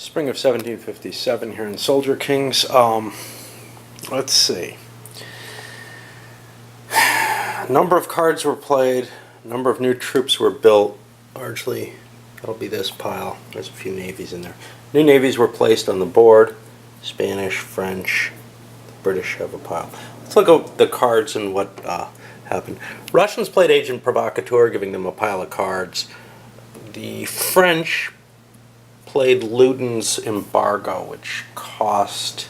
spring of 1757 here in Soldier Kings. Let's see. A number of cards were played, a number of new troops were built. Largely, that'll be this pile. There's a few navies in there. New navies were placed on the board. Spanish, French, the British have a pile. Let's look at the cards and what happened. Russians played Agent Provocateur, giving them a pile of cards. The French played Ludin's Embargo, which cost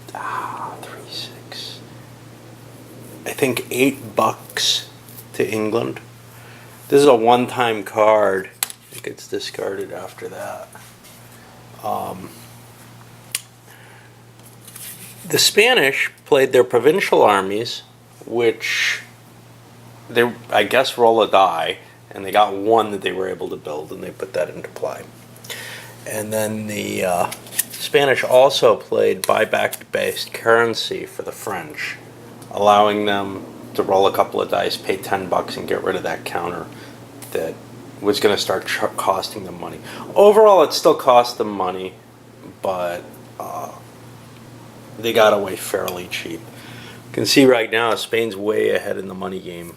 3-6. I think $8 to England. This is a one-time card. It gets discarded after that. The Spanish played their provincial armies, which they, I guess, roll a die, and they got one that they were able to build, and they put that into play. And then the Spanish also played buyback-based currency for the French, allowing them to roll a couple of dice, pay $10, and get rid of that counter that was going to start costing them money. Overall, it still cost them money, but they got away fairly cheap. You can see right now Spain's way ahead in the money game,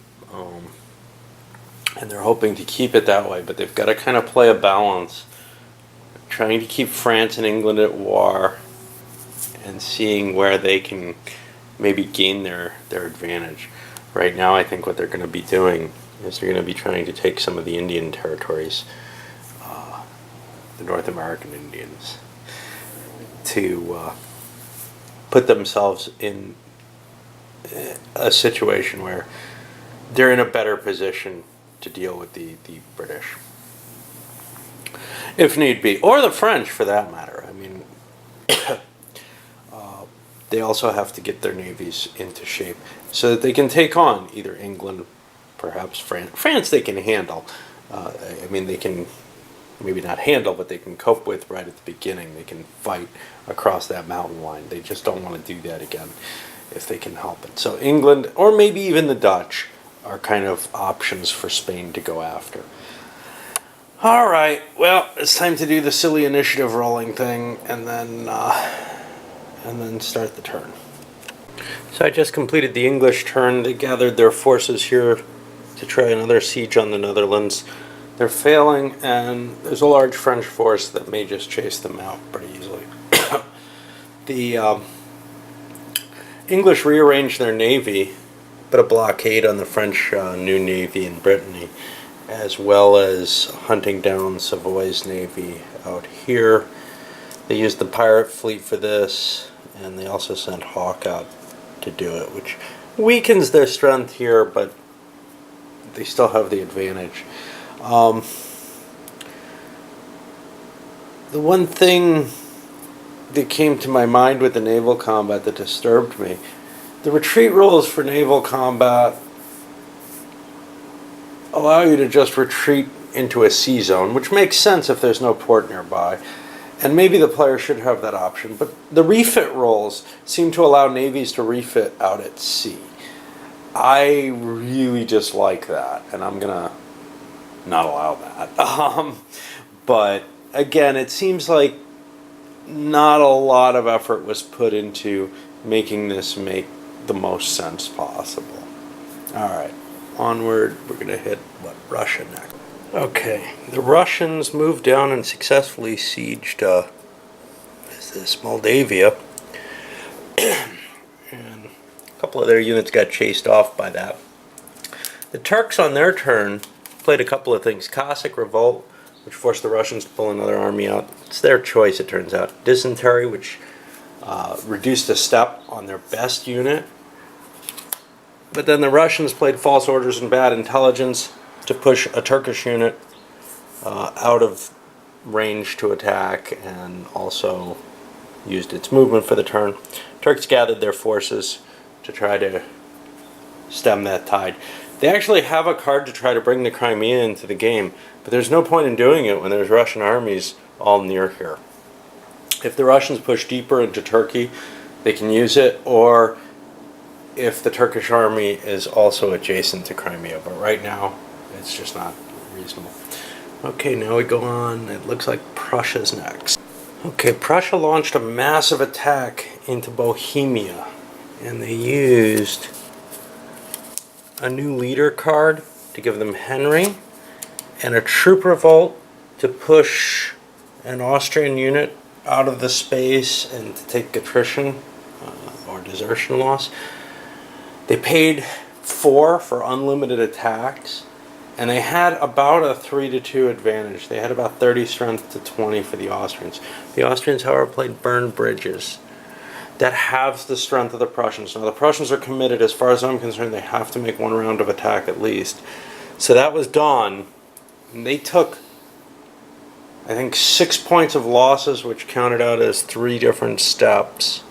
and they're hoping to keep it that way, but they've got to kind of play a balance, trying to keep France and England at war and seeing where they can maybe gain their advantage. Right now, I think what they're going to be doing is they're going to be trying to take some of the Indian territories, the North American Indians, to put themselves in a situation where they're in a better position to deal with the British, if need be, or the French for that matter. I mean, they also have to get their navies into shape so that they can take on either England, perhaps France. France they can handle. I mean, they can maybe not handle, but they can cope with right at the beginning. They can fight across that mountain line. They just don't want to do that again if they can help it. So England, or maybe even the Dutch, are kind of options for Spain to go after. All right, well, it's time to do the silly initiative rolling thing, and then start the turn. So I just completed the English turn. They gathered their forces here to try another siege on the Netherlands. They're failing, and there's a large French force that may just chase them out pretty easily. The English rearranged their navy, put a blockade on the French new navy in Brittany, as well as hunting down Savoy's navy out here. They used the pirate fleet for this, and they also sent Hawke out to do it, which weakens their strength here, but they still have the advantage. The one thing that came to my mind with the naval combat that disturbed me, the retreat rules for naval combat allow you to just retreat into a sea zone, which makes sense if there's no port nearby, and maybe the player should have that option, but the refit rules seem to allow navies to refit out at sea. I really dislike that, and I'm gonna not allow that. But again, it seems like not a lot of effort was put into making this make the most sense possible. Alright, onward. We're going to hit, Russia next. Okay, the Russians moved down and successfully sieged Moldavia. And a couple of their units got chased off by that. The Turks on their turn played a couple of things. Cossack Revolt, which forced the Russians to pull another army out. It's their choice, it turns out. Dysentery, which reduced a step on their best unit. But then the Russians played false orders and bad intelligence to push a Turkish unit out of range to attack, and also used its movement for the turn. Turks gathered their forces to try to stem that tide. They actually have a card to try to bring the Crimea into the game, but there's no point in doing it when there's Russian armies all near here. If the Russians push deeper into Turkey, they can use it, or if the Turkish army is also adjacent to Crimea, but right now it's just not reasonable. Okay, now we go on. It looks like Prussia's next. Okay, Prussia launched a massive attack into Bohemia, and they used a new leader card to give them Henry, and a troop revolt to push an Austrian unit out of the space and to take attrition or desertion loss. They paid 4 for unlimited attacks, and they had about a 3-2 advantage. They had about 30 strength to 20 for the Austrians. The Austrians, however, played burned bridges. That halves the strength of the Prussians. Now, the Prussians are committed. As far as I'm concerned, they have to make 1 round of attack at least. So that was done. And they took, I think, 6 points of losses, which counted out as 3 different steps.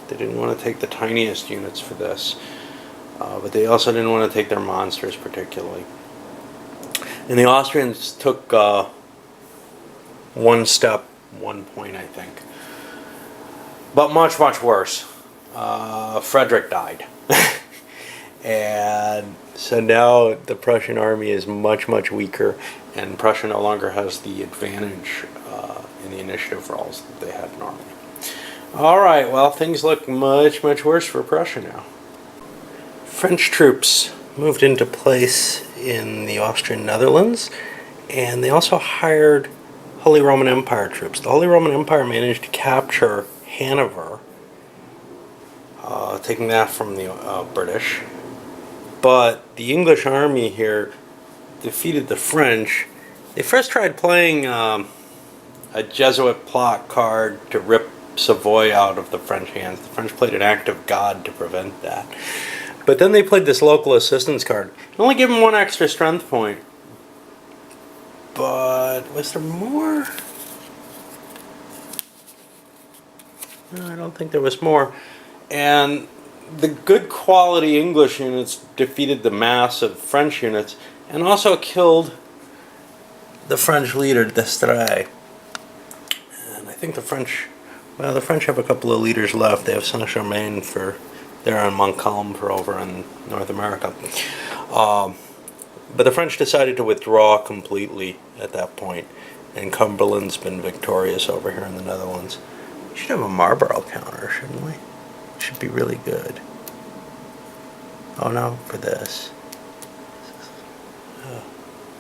They didn't want to take the tiniest units for this. But they also didn't want to take their monsters particularly. And the Austrians took 1 step, 1 point, I think. But much, much worse. Frederick died. And so now the Prussian army is much, much weaker, and Prussia no longer has the advantage in the initiative rolls that they had normally. Alright, well, things look much, much worse for Prussia now. French troops moved into place in the Austrian Netherlands, and they also hired Holy Roman Empire troops. The Holy Roman Empire managed to capture Hanover, taking that from the British. But the English army here defeated the French. They first tried playing a Jesuit plot card to rip Savoy out of the French hands. The French played an act of God to prevent that. But then they played this local assistance card. It only gave them 1 extra strength point. But was there more? No, I don't think there was more. And the good quality English units defeated the massive French units and also killed the French leader, D'Estrées. And I think the French have a couple of leaders left. They have Saint-Germain for there and Montcalm for over in North America. But the French decided to withdraw completely at that point, and Cumberland's been victorious over here in the Netherlands. We should have a Marlborough counter, shouldn't we? It should be really good. Oh no, for this.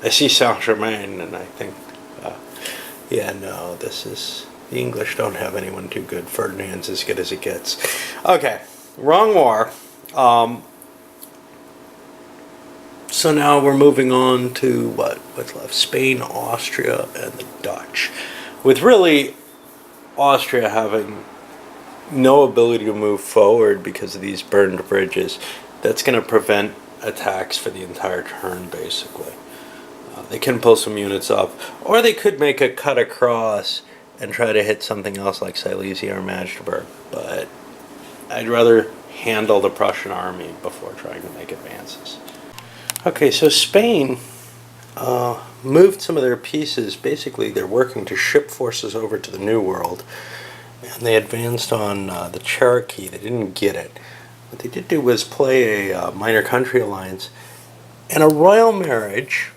I see Saint-Germain, and I think, yeah, no, this is, the English don't have anyone too good. Ferdinand's as good as it gets. Okay, wrong war. So now we're moving on to what's left? Spain, Austria, and the Dutch. With really Austria having no ability to move forward because of these burned bridges, that's going to prevent attacks for the entire turn, basically. They can pull some units up, or they could make a cut across and try to hit something else like Silesia or Magdeburg, but I'd rather handle the Prussian army before trying to make advances. Okay, so Spain moved some of their pieces. Basically, they're working to ship forces over to the New World, and they advanced on the Cherokee. They didn't get it. What they did do was play a minor country alliance and a royal marriage,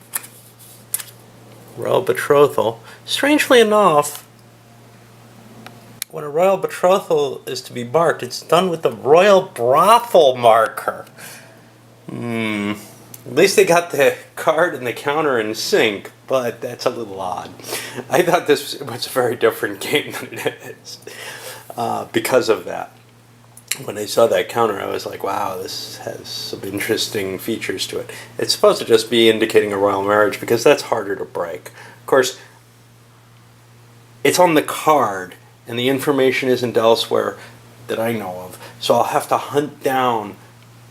royal betrothal. Strangely enough, when a royal betrothal is to be marked, it's done with the royal brothel marker. At least they got the card and the counter in sync, but that's a little odd. I thought this was a very different game than it is because of that. When I saw that counter, I was like, wow, this has some interesting features to it. It's supposed to just be indicating a royal marriage because that's harder to break. Of course, it's on the card, and the information isn't elsewhere that I know of. So I'll have to hunt down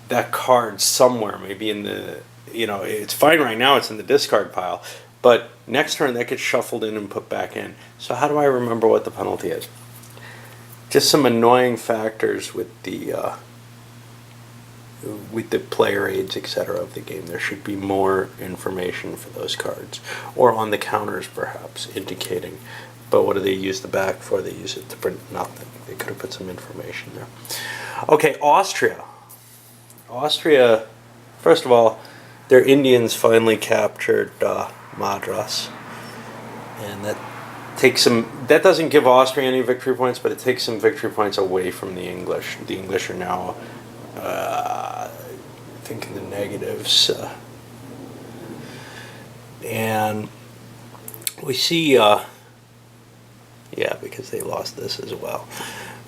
that card somewhere, maybe in the, it's fine right now, it's in the discard pile, but next turn that gets shuffled in and put back in. So how do I remember what the penalty is? Just some annoying factors with the player aids, etc. of the game. There should be more information for those cards, or on the counters perhaps, indicating. But what do they use the back for? They use it to print nothing. They could have put some information there. Okay, Austria. Austria, first of all, their Indians finally captured Madras, and that That doesn't give Austria any victory points, but it takes some victory points away from the English. The English are now, I think, in the negatives. And we see, yeah, because they lost this as well.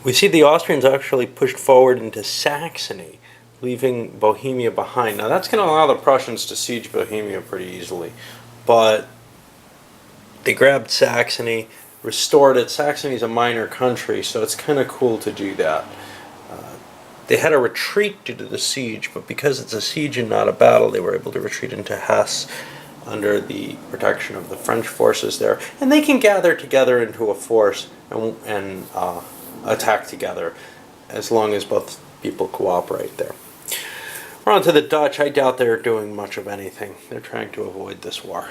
We see the Austrians actually pushed forward into Saxony, leaving Bohemia behind. Now that's going to allow the Prussians to siege Bohemia pretty easily, but they grabbed Saxony, restored it. Saxony's a minor country, so it's kind of cool to do that. They had to retreat due to the siege, but because it's a siege and not a battle, they were able to retreat into Hesse under the protection of the French forces there. And they can gather together into a force and attack together as long as both people cooperate there. We're on to the Dutch. I doubt they're doing much of anything. They're trying to avoid this war.